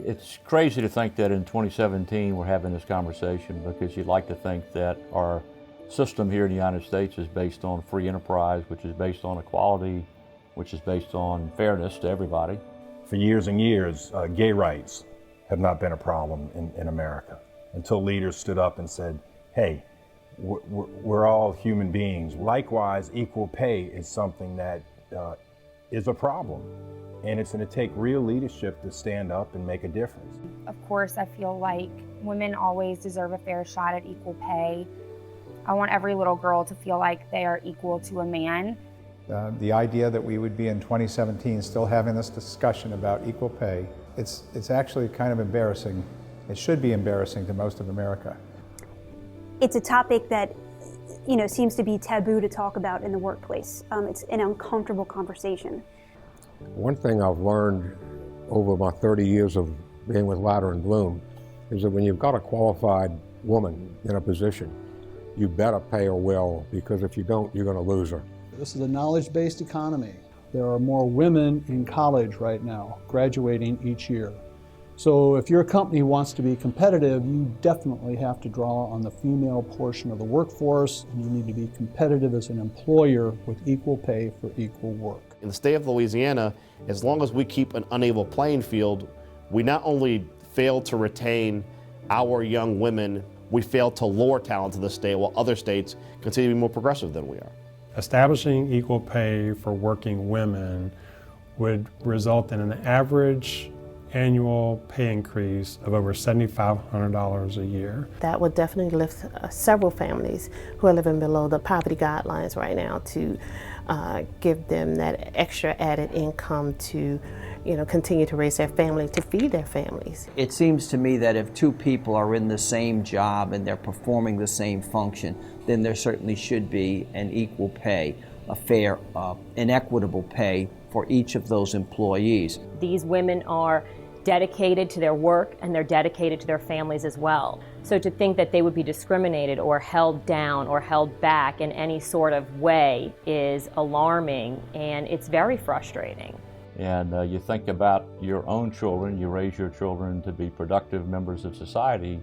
It's crazy to think that in 2017 we're having this conversation, because you'd like to think that our system here in the United States is based on free enterprise, which is based on equality, which is based on fairness to everybody. For years and years, gay rights have not been a problem in America, until leaders stood up and said, hey, we're all human beings. Likewise, equal pay is something that is a problem. And it's going to take real leadership to stand up and make a difference. Of course, I feel like women always deserve a fair shot at equal pay. I want every little girl to feel like they are equal to a man. The idea that we would be in 2017 still having this discussion about equal pay, it's actually kind of embarrassing. It should be embarrassing to most of America. It's a topic that seems to be taboo to talk about in the workplace. It's an uncomfortable conversation. One thing I've learned over my 30 years of being with Latter & Blum is that when you've got a qualified woman in a position, you better pay her well, because if you don't, you're going to lose her. This is a knowledge-based economy. There are more women in college right now, graduating each year. So if your company wants to be competitive, you definitely have to draw on the female portion of the workforce, and you need to be competitive as an employer with equal pay for equal work. In the state of Louisiana, as long as we keep an unequal playing field, we not only fail to retain our young women, we fail to lure talent to the state, while other states continue to be more progressive than we are. Establishing equal pay for working women would result in an average annual pay increase of over $7,500 a year. That would definitely lift several families who are living below the poverty guidelines right now, to give them that extra added income to continue to raise their family, to feed their families. It seems to me that if two people are in the same job and they're performing the same function, then there certainly should be an equal pay, a fair and equitable pay for each of those employees. These women are dedicated to their work, and they're dedicated to their families as well. So to think that they would be discriminated or held down or held back in any sort of way is alarming, and it's very frustrating. And you think about your own children, you raise your children to be productive members of society,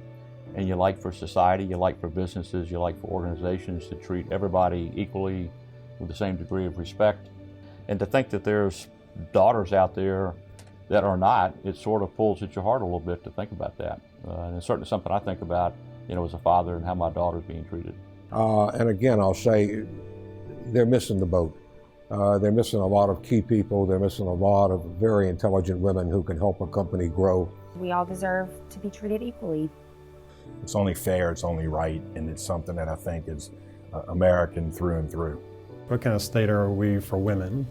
and you like for society, you like for businesses, you like for organizations to treat everybody equally with the same degree of respect. And to think that there's daughters out there that are not, it sort of pulls at your heart a little bit to think about that. And it's certainly something I think about, as a father, and how my daughter's being treated. And again, I'll say they're missing the boat. They're missing a lot of key people. They're missing a lot of very intelligent women who can help a company grow. We all deserve to be treated equally. It's only fair, it's only right, and it's something that I think is American through and through. What kind of state are we for women?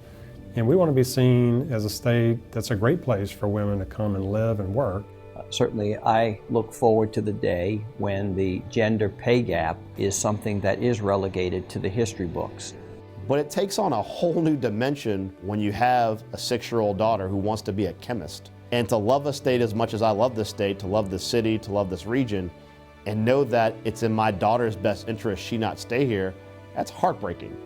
And we want to be seen as a state that's a great place for women to come and live and work. Certainly, I look forward to the day when the gender pay gap is something that is relegated to the history books. But it takes on a whole new dimension when you have a 6-year-old daughter who wants to be a chemist. And to love a state as much as I love this state, to love this city, to love this region, and know that it's in my daughter's best interest she not stay here, that's heartbreaking.